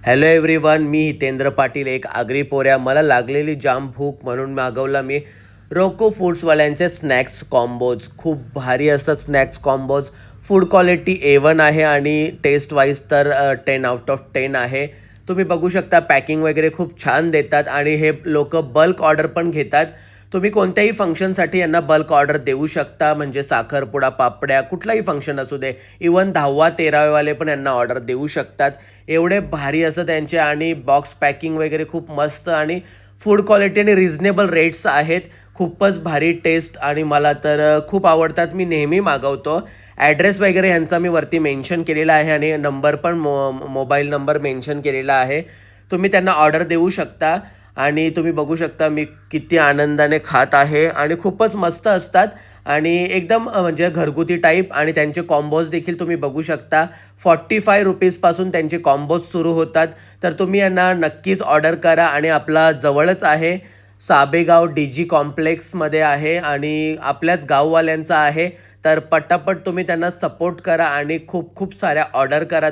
Hello everyone, मी हितेंद्र पाटील, एक आगरी पोऱ्या. मला लागलेली जाम भूक म्हणून मागवला मी रोको फूड्सवाल्यांचे स्नॅक्स कॉम्बोज. खूप भारी असतात snacks combos. Food quality A1 आहे आणि टेस्ट वाईज तर 10 out of 10 आहे. तुम्ही बघू शकता पॅकिंग वगैरे खूप छान देतात आणि हे लोक बल्क ऑर्डर पण घेतात. तुम्ही कोणत्याही फंक्शनसाठी यांना बल्क ऑर्डर देऊ शकता, म्हणजे साखरपुडा, पापड्या, कुठलाही फंक्शन असू दे. इवन 10वा-13वेवाले पण यांना ऑर्डर देऊ शकतात. एवढे भारी असं त्यांचे आणि बॉक्स पॅकिंग वगैरे खूप मस्त आणि फूड क्वालिटी आणि रिझनेबल रेट्स आहेत. खूपच भारी टेस्ट आणि मला तर खूप आवडतात. मी नेहमी मागवतो. ॲड्रेस वगैरे ह्यांचा मी वरती मेन्शन केलेला आहे आणि नंबर पण मोबाईल नंबर मेन्शन केलेला आहे. तुम्ही त्यांना ऑर्डर देऊ शकता आणि तुम्ही बघू शकता मी किती आनंदाने खात आहे आणि खूपच मस्त असतात आणि एकदम म्हणजे घरगुती टाईप. आणि त्यांचे कॉम्बोज देखील तुम्ही बघू शकता. 45 रुपीजपासून त्यांचे कॉम्बोज सुरू होतात. तर तुम्ही यांना नक्कीच ऑर्डर करा आणि आपला जवळच आहे, साबेगाव DG कॉम्प्लेक्समध्ये आहे आणि आपल्याच गाववाल्यांचा आहे. तर पटापट तुम्ही त्यांना सपोर्ट करा आणि खूप खूप साऱ्या ऑर्डर करा.